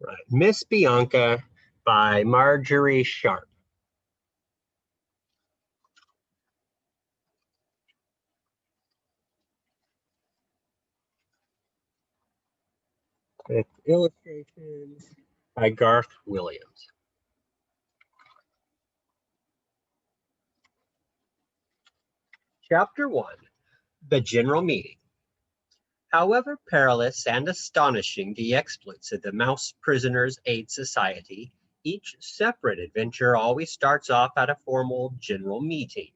Right. Miss Bianca by Margery Sharp. With illustrations by Garth Williams. Chapter 1. The General Meeting. However perilous and astonishing the exploits of the Mouse Prisoners' Aid Society, each separate adventure always starts off at a formal general meeting.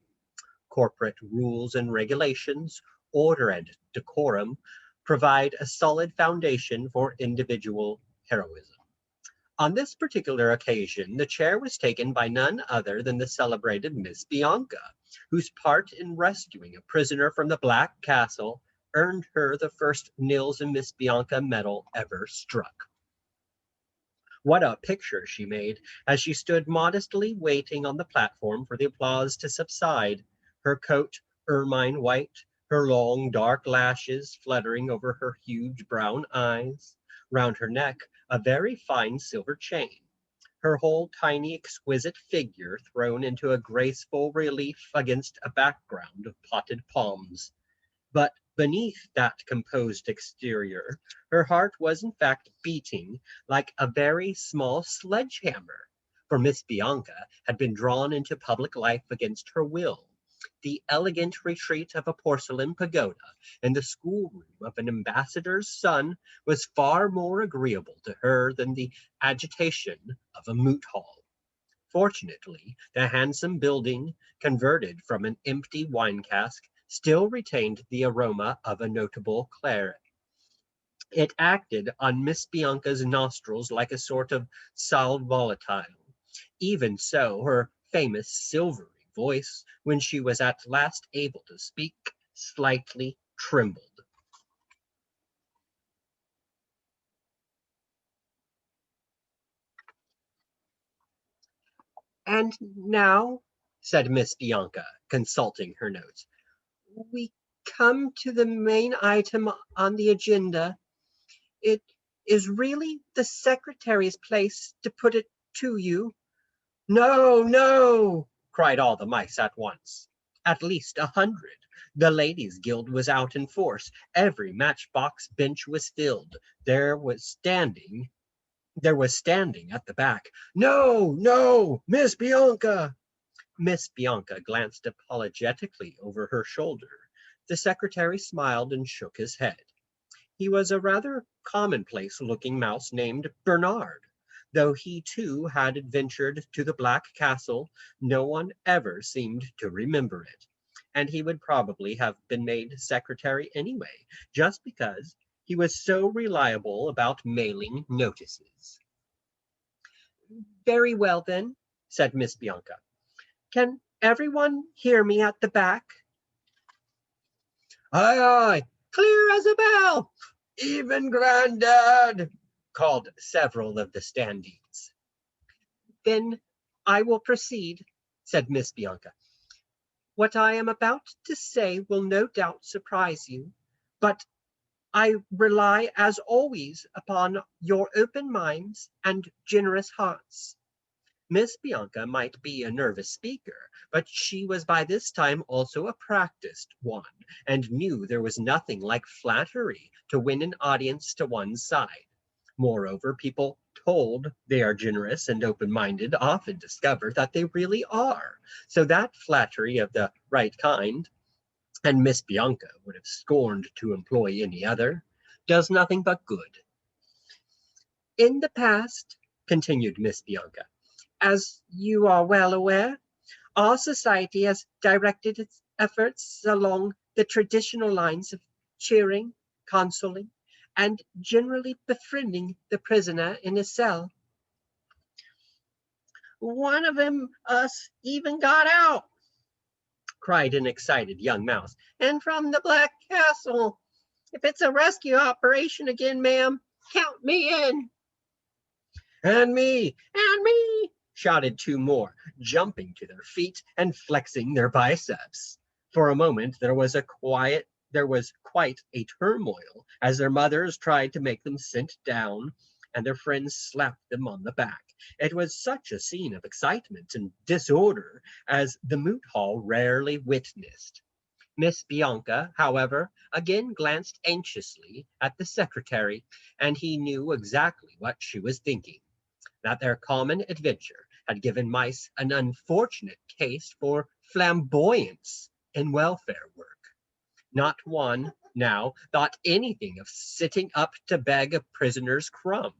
Corporate rules and regulations, order and decorum provide a solid foundation for individual heroism. On this particular occasion, the chair was taken by none other than the celebrated Miss Bianca, whose part in rescuing a prisoner from the Black Castle earned her the first Nils and Miss Bianca medal ever struck. What a picture she made as she stood modestly waiting on the platform for the applause to subside, her coat ermine white, her long dark lashes fluttering over her huge brown eyes, round her neck a very fine silver chain, her whole tiny exquisite figure thrown into a graceful relief against a background of potted palms. But beneath that composed exterior, her heart was in fact beating like a very small sledgehammer, for Miss Bianca had been drawn into public life against her will. The elegant retreat of a porcelain pagoda in the schoolroom of an ambassador's son was far more agreeable to her than the agitation of a moot hall. Fortunately, the handsome building, converted from an empty wine cask, still retained the aroma of a notable claret. It acted on Miss Bianca's nostrils like a sort of sal volatile. Even so, her famous silvery voice, when she was at last able to speak, slightly trembled. And now, said Miss Bianca, consulting her notes, we come to the main item on the agenda. It is really the secretary's place to put it to you. No, no, cried all the mice at once. At least 100. The ladies' guild was out in force. Every matchbox bench was filled. There was standing at the back. No, no, Miss Bianca. Miss Bianca glanced apologetically over her shoulder. The secretary smiled and shook his head. He was a rather commonplace-looking mouse named Bernard. Though he too had adventured to the Black Castle, no one ever seemed to remember it, and he would probably have been made secretary anyway, just because he was so reliable about mailing notices. Very well, then, said Miss Bianca. Can everyone hear me at the back? Aye, aye, clear as a bell. Even Grandad, called several of the standees. Then I will proceed, said Miss Bianca. What I am about to say will no doubt surprise you, but I rely as always upon your open minds and generous hearts. Miss Bianca might be a nervous speaker, but she was by this time also a practiced one, and knew there was nothing like flattery to win an audience to one's side. Moreover, people told they are generous and open-minded often discover that they really are, so that flattery of the right kind, and Miss Bianca would have scorned to employ any other, does nothing but good. In the past, continued Miss Bianca, as you are well aware, our society has directed its efforts along the traditional lines of cheering, consoling, and generally befriending the prisoner in his cell. One of us even got out, cried an excited young mouse, and from the Black Castle. If it's a rescue operation again, ma'am, count me in. And me, shouted two more, jumping to their feet and flexing their biceps. For a moment there was quite a turmoil as their mothers tried to make them sit down, and their friends slapped them on the back. It was such a scene of excitement and disorder as the moot hall rarely witnessed. Miss Bianca, however, again glanced anxiously at the secretary, and he knew exactly what she was thinking, that their common adventure had given mice an unfortunate taste for flamboyance in welfare work. Not one, now, thought anything of sitting up to beg a prisoner's crumb,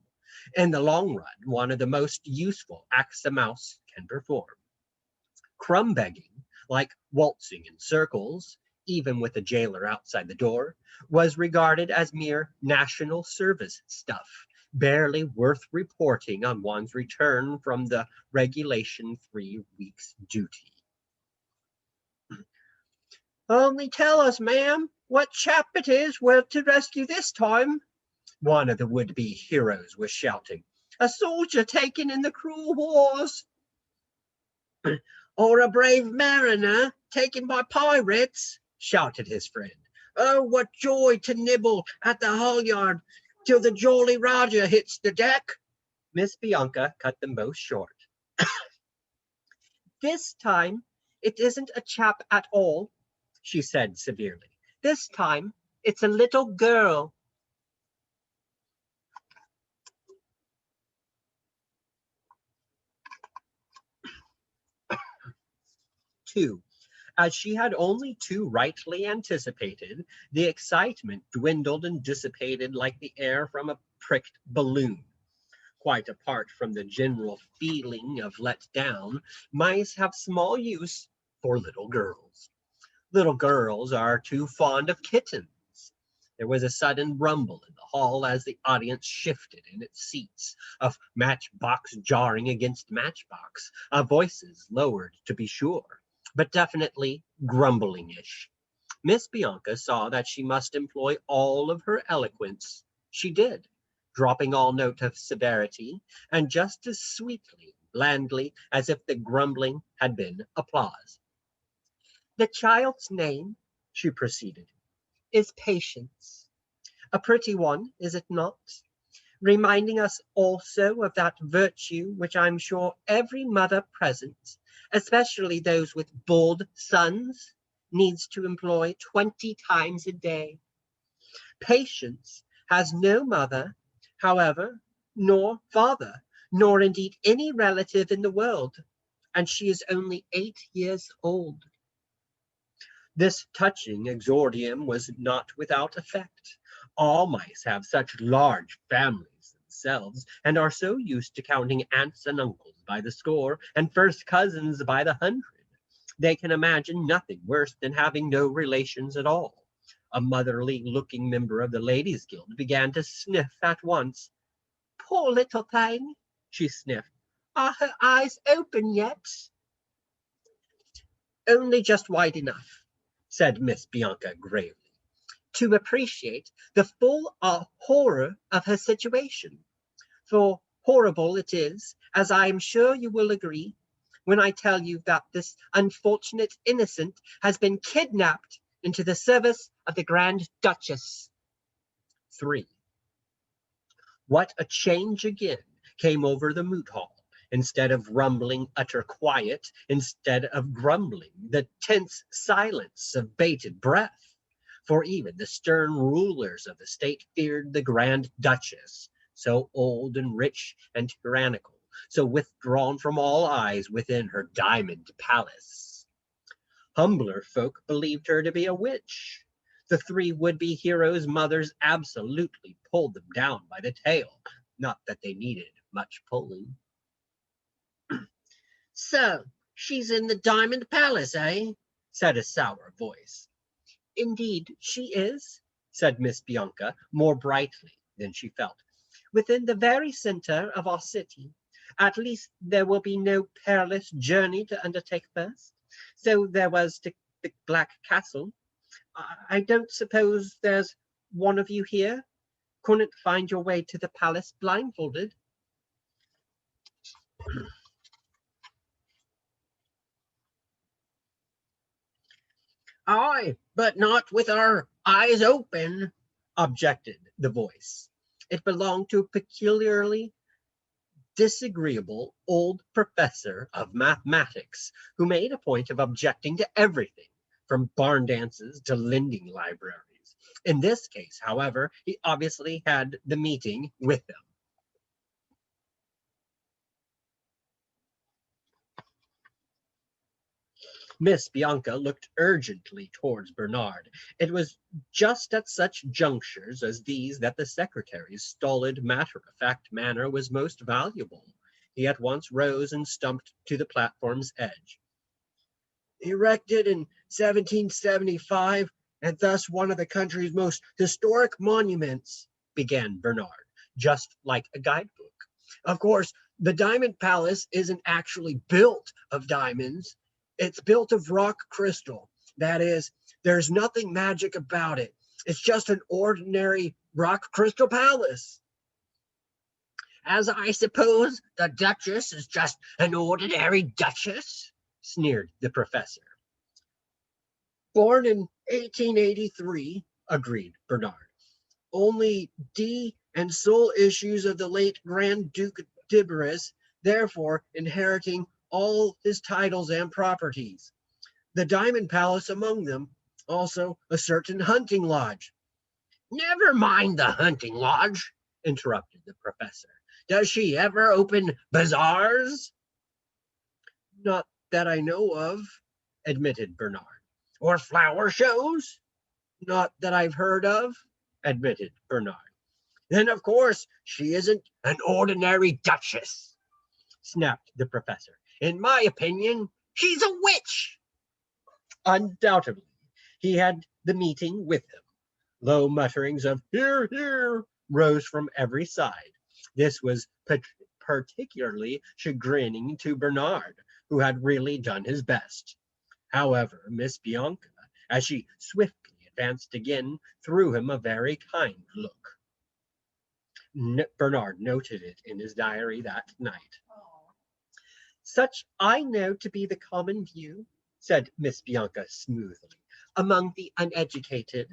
in the long run one of the most useful acts a mouse can perform. Crumb begging, like waltzing in circles, even with a jailer outside the door, was regarded as mere national service stuff, barely worth reporting on one's return from the regulation 3 weeks duty. "Only tell us, ma'am, what chap it is we're to rescue this time," one of the would-be heroes was shouting. "A soldier taken in the cruel wars." "Or a brave mariner taken by pirates," shouted his friend. "Oh, what joy to nibble at the halyard till the Jolly Roger hits the deck." Miss Bianca cut them both short. "This time it isn't a chap at all," she said severely. "This time it's a little girl." 2. As she had only too rightly anticipated, the excitement dwindled and dissipated like the air from a pricked balloon. Quite apart from the general feeling of let down, mice have small use for little girls. Little girls are too fond of kittens. There was a sudden rumble in the hall as the audience shifted in its seats, of matchbox jarring against matchbox, of voices lowered to be sure, but definitely grumbling-ish. Miss Bianca saw that she must employ all of her eloquence. She did, dropping all note of severity, and just as sweetly, blandly, as if the grumbling had been applause. "The child's name," she proceeded, "is Patience. A pretty one, is it not? Reminding us also of that virtue which I'm sure every mother present, especially those with bold sons, needs to employ 20 times a day. Patience has no mother, however, nor father, nor indeed any relative in the world, and she is only 8 years old." This touching exordium was not without effect. All mice have such large families themselves, and are so used to counting aunts and uncles by the score, and first cousins by the hundred. They can imagine nothing worse than having no relations at all. A motherly-looking member of the Ladies' Guild began to sniff at once. "Poor little thing," she sniffed. "Are her eyes open yet?" "Only just wide enough," said Miss Bianca gravely, "to appreciate the full horror of her situation. For horrible it is, as I am sure you will agree, when I tell you that this unfortunate innocent has been kidnapped into the service of the Grand Duchess." 3. What a change again came over the moot hall. Instead of rumbling utter quiet, instead of grumbling, the tense silence of bated breath. For even the stern rulers of the state feared the Grand Duchess, so old and rich and tyrannical, so withdrawn from all eyes within her diamond palace. Humbler folk believed her to be a witch. The three would-be heroes' mothers absolutely pulled them down by the tail, not that they needed much pulling. "So, she's in the Diamond Palace, eh?" said a sour voice. "Indeed she is," said Miss Bianca, more brightly than she felt. "Within the very centre of our city. At least there will be no perilous journey to undertake first. So there was to the Black Castle. I don't suppose there's one of you here couldn't find your way to the palace blindfolded?" "Aye, but not with our eyes open," objected the voice. It belonged to a peculiarly disagreeable old professor of mathematics who made a point of objecting to everything, from barn dances to lending libraries. In this case, however, he obviously had the meeting with them. Miss Bianca looked urgently towards Bernard. It was just at such junctures as these that the secretary's stolid, matter-of-fact manner was most valuable. He at once rose and stumped to the platform's edge. Erected in 1775, and thus one of the country's most historic monuments, began Bernard, just like a guidebook. Of course, the Diamond Palace isn't actually built of diamonds. It's built of rock crystal. That is, there's nothing magic about it. It's just an ordinary rock crystal palace. As I suppose the Duchess is just an ordinary Duchess, sneered the professor. Born in 1883, agreed Bernard. Only D and sole issues of the late Grand Duke Diberis, therefore inheriting all his titles and properties. The Diamond Palace among them, also a certain hunting lodge. Never mind the hunting lodge, interrupted the professor. Does she ever open bazaars? Not that I know of, admitted Bernard. Or flower shows? Not that I've heard of, admitted Bernard. Then, of course, she isn't an ordinary duchess, snapped the professor. In my opinion, she's a witch. Undoubtedly, he had the meeting with him. Low mutterings of "hear, hear" rose from every side. This was particularly chagrining to Bernard, who had really done his best. However, Miss Bianca, as she swiftly advanced again, threw him a very kind look. Bernard noted it in his diary that night. Such I know to be the common view, said Miss Bianca smoothly, among the uneducated.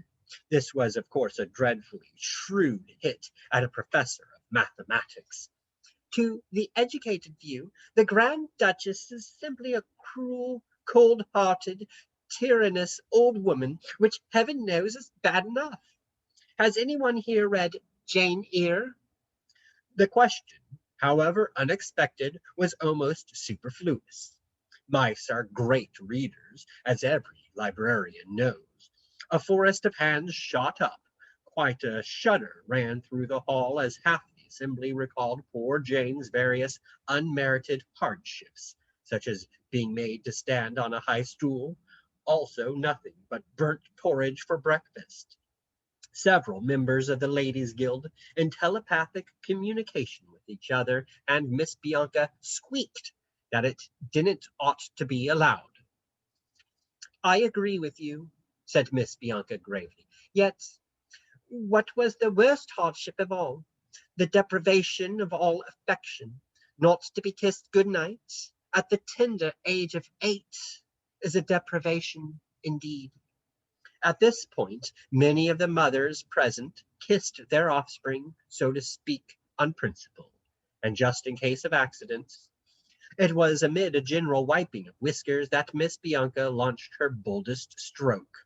This was, of course, a dreadfully shrewd hit at a professor of mathematics. To the educated view, the Grand Duchess is simply a cruel, cold-hearted, tyrannous old woman, which heaven knows is bad enough. Has anyone here read Jane Eyre? The question, however unexpected, was almost superfluous. Mice are great readers, as every librarian knows. A forest of hands shot up. Quite a shudder ran through the hall as half the assembly recalled poor Jane's various unmerited hardships, such as being made to stand on a high stool, also nothing but burnt porridge for breakfast. Several members of the Ladies' Guild in telepathic communication with each other, and Miss Bianca squeaked that it didn't ought to be allowed. I agree with you, said Miss Bianca gravely. Yet, what was the worst hardship of all? The deprivation of all affection, not to be kissed good night at the tender age of 8 is a deprivation indeed. At this point, many of the mothers present kissed their offspring, so to speak, on principle, and just in case of accidents. It was amid a general wiping of whiskers that Miss Bianca launched her boldest stroke.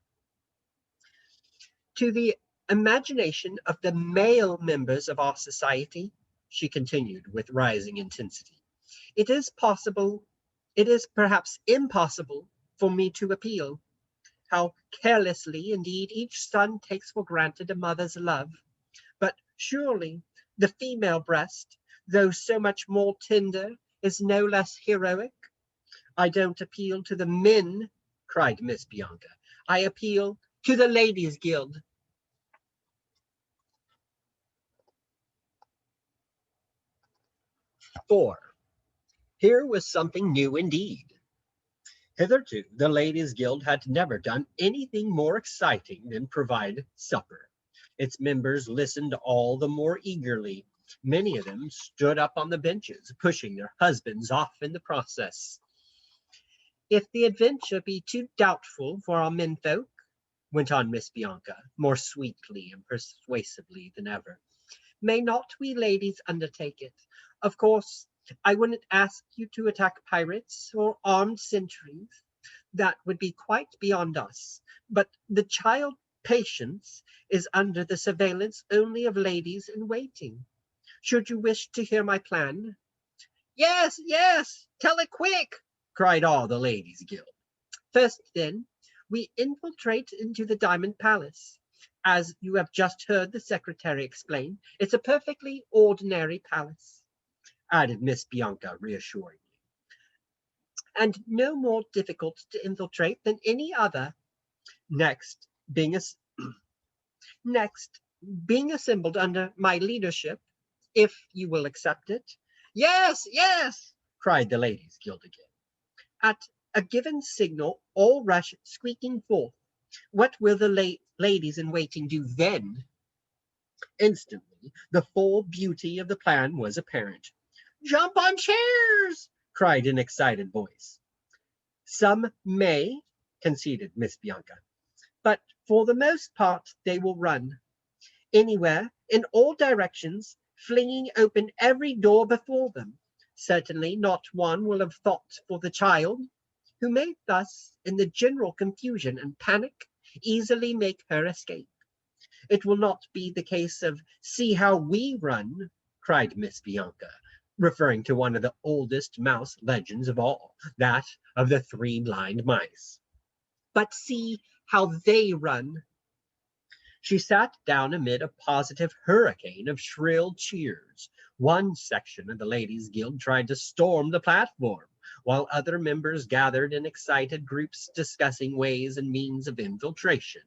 To the imagination of the male members of our society, she continued with rising intensity, it is perhaps impossible for me to appeal. How carelessly, indeed, each son takes for granted a mother's love. But surely the female breast, though so much more tender, is no less heroic. I don't appeal to the men, cried Miss Bianca. I appeal to the Ladies' Guild. 4. Here was something new indeed. Hitherto, the Ladies' Guild had never done anything more exciting than provide supper. Its members listened all the more eagerly. Many of them stood up on the benches, pushing their husbands off in the process. If the adventure be too doubtful for our menfolk, went on Miss Bianca, more sweetly and persuasively than ever, May not we ladies undertake it? Of course, I wouldn't ask you to attack pirates or armed sentries. That would be quite beyond us. But the child Patience is under the surveillance only of ladies in waiting. Should you wish to hear my plan? Yes, yes, tell it quick, cried all the ladies' guild. First, then, we infiltrate into the Diamond Palace. As you have just heard the secretary explain, it's a perfectly ordinary palace, added Miss Bianca reassuringly, and no more difficult to infiltrate than any other. Next, being a Next, being assembled under my leadership, if you will accept it. Yes, yes, cried the ladies' guild again. At a given signal, all rush squeaking forth. What will the ladies in waiting do then? Instantly, the full beauty of the plan was apparent. Jump on chairs, cried an excited voice. Some may, conceded Miss Bianca, but for the most part they will run. Anywhere, in all directions, flinging open every door before them. Certainly not one will have thought for the child, who may thus, in the general confusion and panic, easily make her escape. It will not be the case of see how we run, cried Miss Bianca, referring to one of the oldest mouse legends of all, that of the three blind mice. But see how they run. She sat down amid a positive hurricane of shrill cheers. One section of the ladies' guild tried to storm the platform, while other members gathered in excited groups discussing ways and means of infiltration.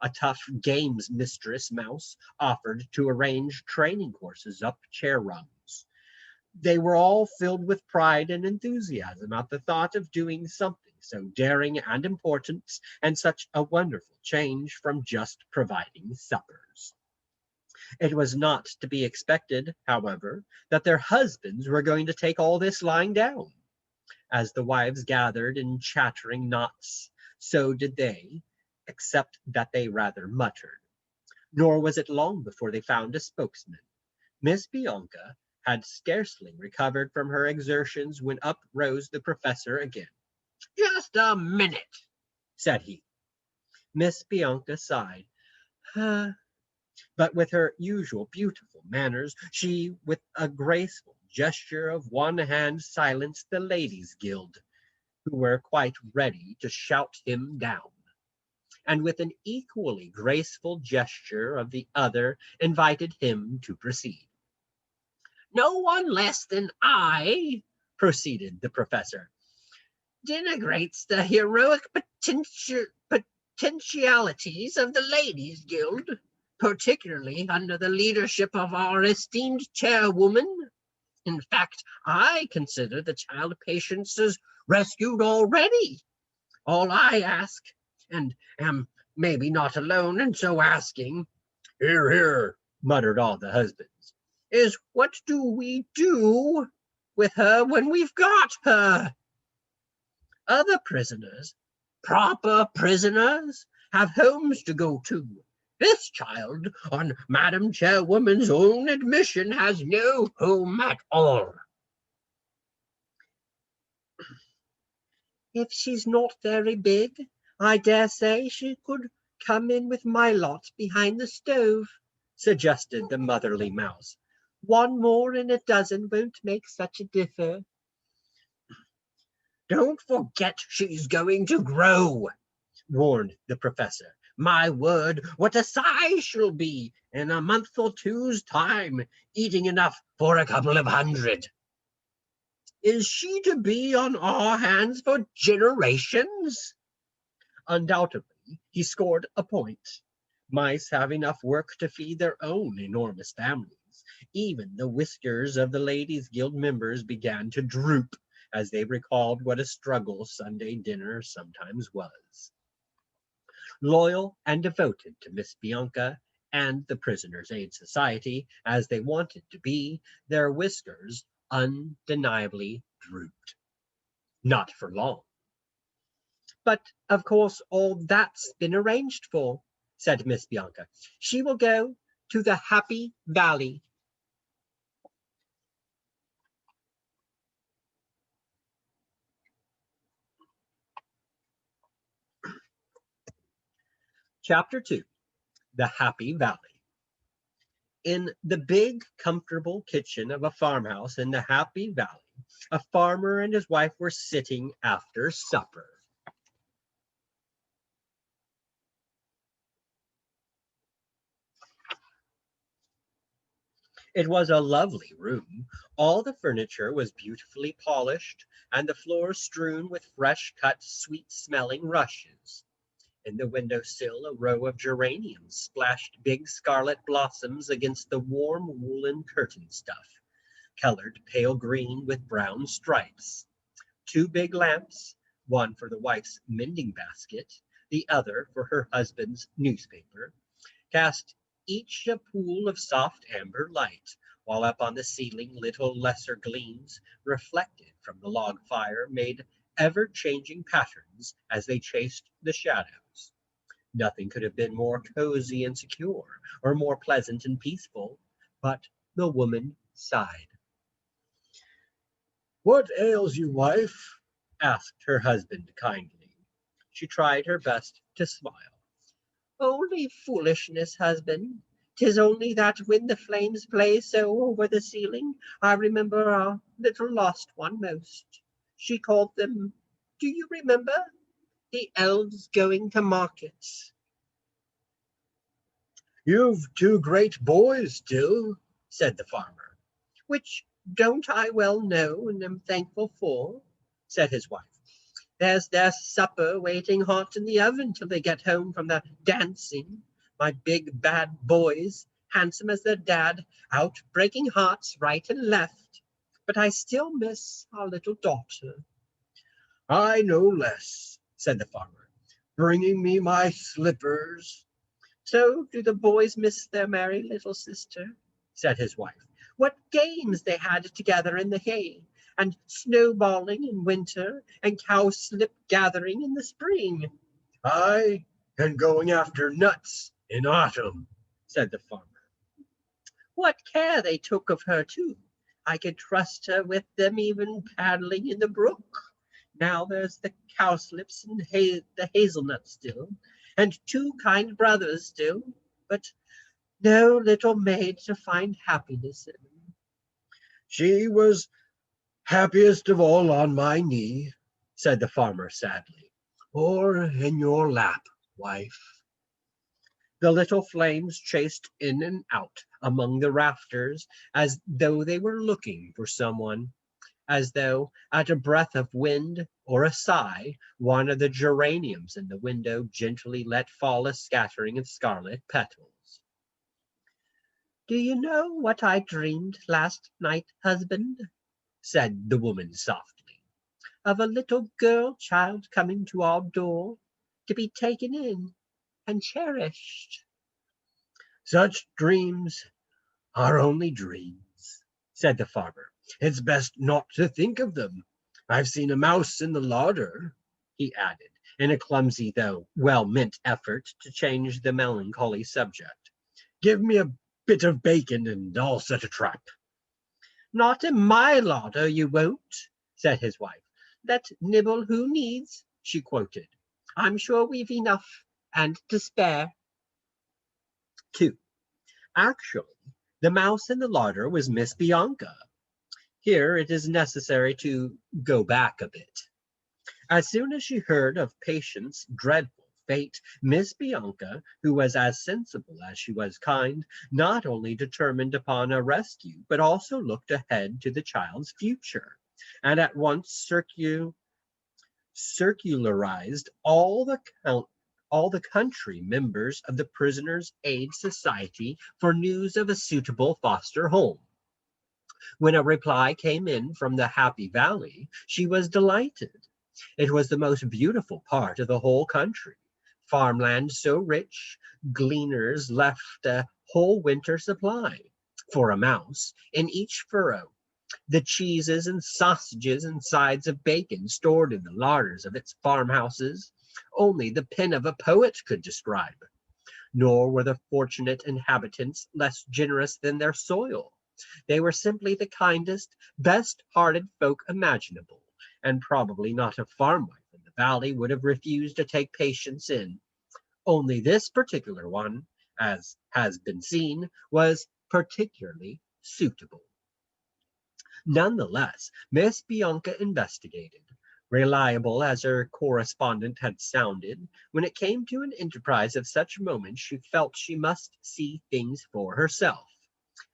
A tough games mistress mouse offered to arrange training courses up chair rungs. They were all filled with pride and enthusiasm at the thought of doing something so daring and important, and such a wonderful change from just providing suppers. It was not to be expected, however, that their husbands were going to take all this lying down. As the wives gathered in chattering knots, so did they, except that they rather muttered. Nor was it long before they found a spokesman. Miss Bianca had scarcely recovered from her exertions when up rose the professor again. Just a minute, said he. Miss Bianca sighed. But with her usual beautiful manners, she, with a graceful gesture of one hand, silenced the ladies' guild, who were quite ready to shout him down, and with an equally graceful gesture of the other, invited him to proceed. No one less than I, proceeded the professor, denigrates the heroic potentialities of the Ladies' Guild, particularly under the leadership of our esteemed chairwoman. In fact, I consider the child Patience as rescued already. All I ask, and am maybe not alone in so asking, hear, hear, muttered all the husbands, is what do we do with her when we've got her? Other prisoners, proper prisoners, have homes to go to. This child, on Madam Chairwoman's own admission, has no home at all. If she's not very big, I dare say she could come in with my lot behind the stove, suggested the motherly mouse. One more in a dozen won't make such a differ. Don't forget she's going to grow, warned the professor. My word, what a size she'll be in a month or two's time, eating enough for a couple of hundred. Is she to be on our hands for generations? Undoubtedly, he scored a point. Mice have enough work to feed their own enormous families. Even the whiskers of the Ladies' Guild members began to droop as they recalled what a struggle Sunday dinner sometimes was. Loyal and devoted to Miss Bianca and the Prisoners' Aid Society, as they wanted to be, their whiskers undeniably drooped. Not for long. But, of course, all that's been arranged for, said Miss Bianca. She will go to the Happy Valley. Chapter 2. The Happy Valley. In the big, comfortable kitchen of a farmhouse in the Happy Valley, a farmer and his wife were sitting after supper. It was a lovely room. All the furniture was beautifully polished, and the floor strewn with fresh-cut, sweet-smelling rushes. In the window sill, a row of geraniums splashed big scarlet blossoms against the warm woolen curtain stuff, colored pale green with brown stripes. Two big lamps, one for the wife's mending basket, the other for her husband's newspaper, cast each a pool of soft amber light, while up on the ceiling little lesser gleams, reflected from the log fire, made ever-changing patterns as they chased the shadows. Nothing could have been more cozy and secure, or more pleasant and peaceful, but the woman sighed. "What ails you, wife?" asked her husband kindly. She tried her best to smile. "Only foolishness, husband. 'Tis only that when the flames play so over the ceiling, I remember our little lost one most. She called them, do you remember? The elves going to market." "You've two great boys still," said the farmer. "Which don't I well know and am thankful for," said his wife. "There's their supper waiting hot in the oven till they get home from the dancing. My big bad boys, handsome as their dad, out breaking hearts right and left. But I still miss our little daughter." "I no less," said the farmer, "bringing me my slippers." "So do the boys miss their merry little sister," said his wife. "What games they had together in the hay, and snowballing in winter, and cowslip gathering in the spring." "Aye, and going after nuts in autumn," said the farmer. "What care they took of her, too. I could trust her with them even paddling in the brook. Now there's the cowslips and the hazelnuts still, and two kind brothers still, but no little maid to find happiness in them." "She was happiest of all on my knee," said the farmer sadly, "or in your lap, wife." The little flames chased in and out among the rafters as though they were looking for someone, as though at a breath of wind or a sigh one of the geraniums in the window gently let fall a scattering of scarlet petals. "Do you know what I dreamed last night, husband?" said the woman softly. "Of a little girl child coming to our door, to be taken in and cherished." "Such dreams are only dreams," said the farmer. "It's best not to think of them. I've seen a mouse in the larder," he added, in a clumsy though well-meant effort to change the melancholy subject. "Give me a bit of bacon and I'll set a trap." "Not in my larder, you won't," said his wife. "Let nibble who needs," she quoted. "I'm sure we've enough and to spare." 2. Actually, the mouse in the larder was Miss Bianca. Here it is necessary to go back a bit. As soon as she heard of Patience's dreadful fate, Miss Bianca, who was as sensible as she was kind, not only determined upon a rescue, but also looked ahead to the child's future, and at once circularized all the country members of the Prisoners' Aid Society for news of a suitable foster home. When a reply came in from the Happy Valley, she was delighted. It was the most beautiful part of the whole country. Farmland so rich, gleaners left a whole winter supply, for a mouse, in each furrow. The cheeses and sausages and sides of bacon stored in the larders of its farmhouses, only the pen of a poet could describe. Nor were the fortunate inhabitants less generous than their soil. They were simply the kindest, best-hearted folk imaginable, and probably not a farm wife in the valley would have refused to take Patience in. Only this particular one, as has been seen, was particularly suitable. Nonetheless, Miss Bianca investigated. Reliable as her correspondent had sounded, when it came to an enterprise of such moment she felt she must see things for herself,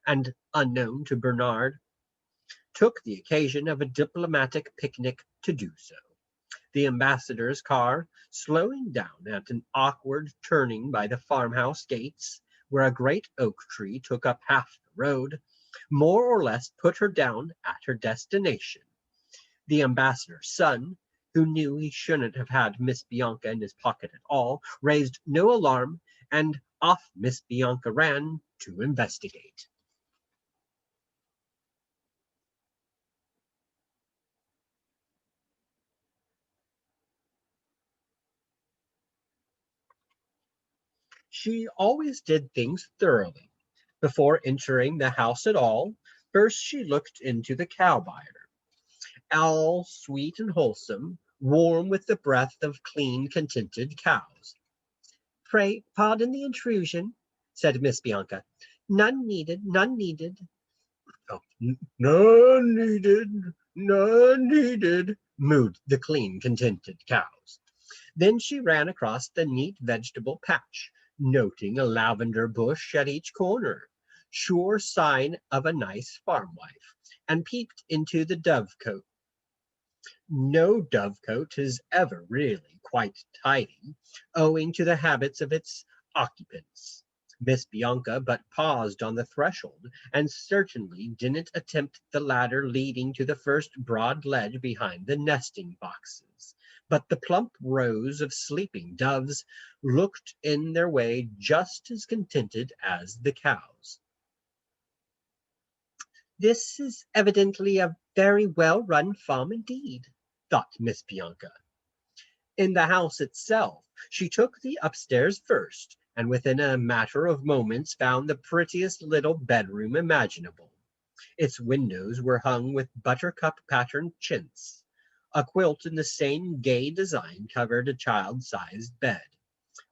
and, unknown to Bernard, took the occasion of a diplomatic picnic to do so. The ambassador's car, slowing down at an awkward turning by the farmhouse gates, where a great oak tree took up half the road, more or less put her down at her destination. The ambassador's son, who knew he shouldn't have had Miss Bianca in his pocket at all, raised no alarm, and off Miss Bianca ran to investigate. She always did things thoroughly. Before entering the house at all, first she looked into the cow byre, all sweet and wholesome, warm with the breath of clean, contented cows. "Pray pardon the intrusion," said Miss Bianca. "None needed, none needed." "Oh, none needed, none needed," mooed the clean, contented cows. Then she ran across the neat vegetable patch, noting a lavender bush at each corner, sure sign of a nice farm wife, and peeped into the dovecote. No dovecote is ever really quite tidy, owing to the habits of its occupants. Miss Bianca but paused on the threshold, and certainly didn't attempt the ladder leading to the first broad ledge behind the nesting boxes. But the plump rows of sleeping doves looked in their way just as contented as the cows. "This is evidently a very well-run farm indeed," thought Miss Bianca. In the house itself, she took the upstairs first, and within a matter of moments found the prettiest little bedroom imaginable. Its windows were hung with buttercup-patterned chintz. A quilt in the same gay design covered a child-sized bed.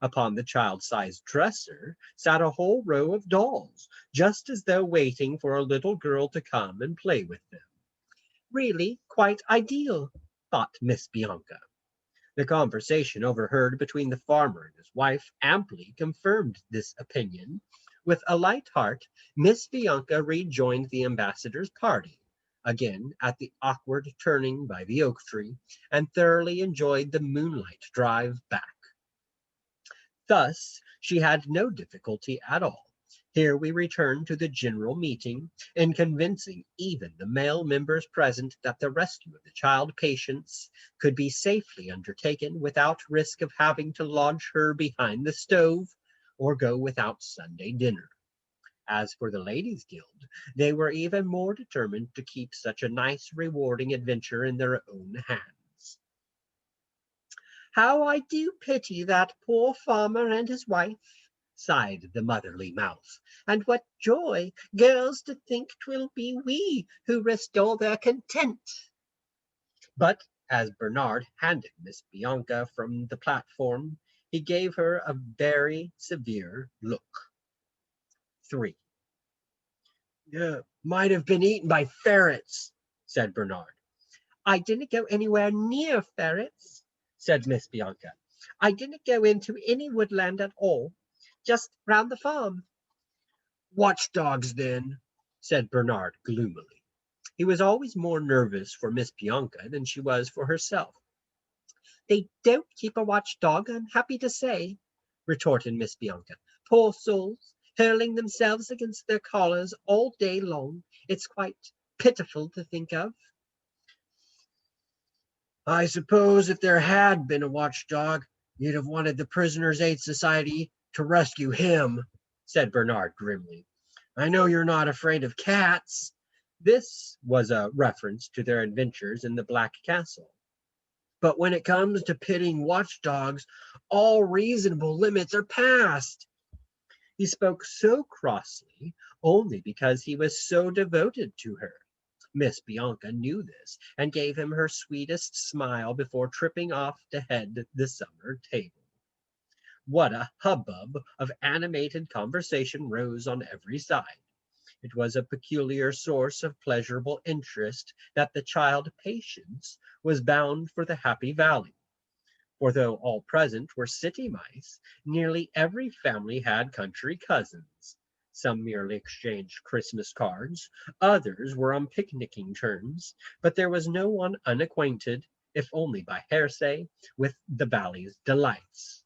Upon the child-sized dresser sat a whole row of dolls, just as though waiting for a little girl to come and play with them. "Really quite ideal," thought Miss Bianca. The conversation overheard between the farmer and his wife amply confirmed this opinion. With a light heart, Miss Bianca rejoined the ambassador's party, again at the awkward turning by the oak tree, and thoroughly enjoyed the moonlight drive back. Thus she had no difficulty at all. Here we return to the general meeting, in convincing even the male members present that the rescue of the child Patience could be safely undertaken without risk of having to lodge her behind the stove, or go without Sunday dinner. As for the Ladies' Guild, they were even more determined to keep such a nice, rewarding adventure in their own hands. "How I do pity that poor farmer and his wife," sighed the motherly mouth. "And what joy, girls, to think 'twill be we who restore their content." But as Bernard handed Miss Bianca from the platform, he gave her a very severe look. 3. "Might have been eaten by ferrets," said Bernard. "I didn't go anywhere near ferrets," said Miss Bianca. "I didn't go into any woodland at all, just round the farm." "Watchdogs, then," said Bernard gloomily. He was always more nervous for Miss Bianca than she was for herself. "They don't keep a watchdog, I'm happy to say," retorted Miss Bianca. "Poor souls, hurling themselves against their collars all day long. It's quite pitiful to think of." "I suppose if there had been a watchdog, you'd have wanted the Prisoners' Aid Society to rescue him," said Bernard grimly. "I know you're not afraid of cats." This was a reference to their adventures in the Black Castle. "But when it comes to pitting watchdogs, all reasonable limits are passed." He spoke so crossly only because he was so devoted to her. Miss Bianca knew this and gave him her sweetest smile before tripping off to head the summer table. What a hubbub of animated conversation rose on every side. It was a peculiar source of pleasurable interest that the child Patience was bound for the Happy Valley. For though all present were city mice, nearly every family had country cousins. Some merely exchanged Christmas cards, others were on picnicking terms, but there was no one unacquainted, if only by hearsay, with the valley's delights.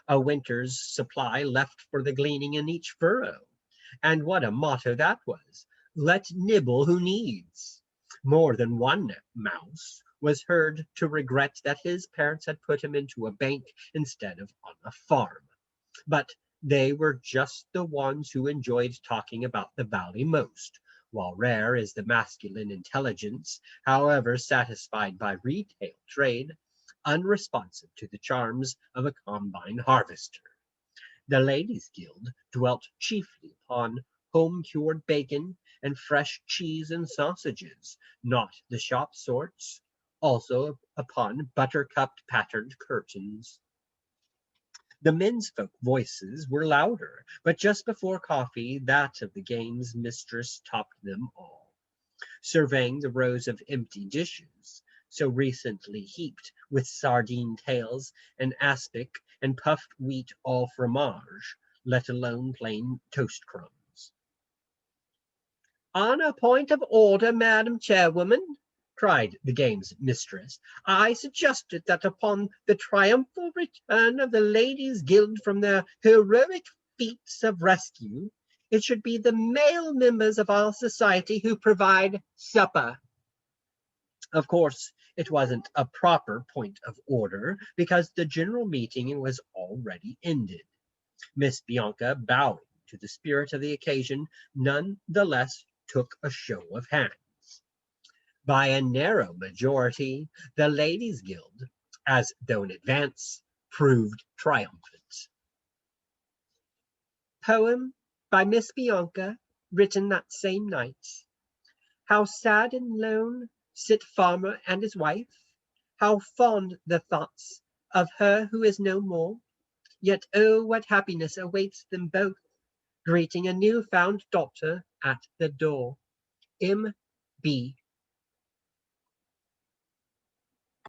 A winter's supply left for the gleaning in each furrow. And what a motto that was! Let nibble who needs. More than one mouse was heard to regret that his parents had put him into a bank instead of on a farm. But they were just the ones who enjoyed talking about the valley most, while rare is the masculine intelligence, however satisfied by retail trade, unresponsive to the charms of a combine harvester. The Ladies' Guild dwelt chiefly upon home-cured bacon and fresh cheese and sausages, not the shop sorts, also upon buttercup patterned curtains. The menfolk voices were louder, but just before coffee that of the game's mistress topped them all. Surveying the rows of empty dishes, so recently heaped with sardine tails and aspic and puffed wheat au fromage, let alone plain toast crumbs. "On a point of order, Madam Chairwoman," cried the game's mistress, "I suggested that upon the triumphal return of the Ladies' Guild from their heroic feats of rescue, it should be the male members of our society who provide supper." Of course, it wasn't a proper point of order, because the general meeting was already ended. Miss Bianca, bowing to the spirit of the occasion, none the less took a show of hands. By a narrow majority, the Ladies' Guild, as though in advance, proved triumphant. Poem by Miss Bianca, written that same night. How sad and lone sit farmer and his wife, how fond the thoughts of her who is no more, yet oh, what happiness awaits them both, greeting a new-found daughter at the door. M. B.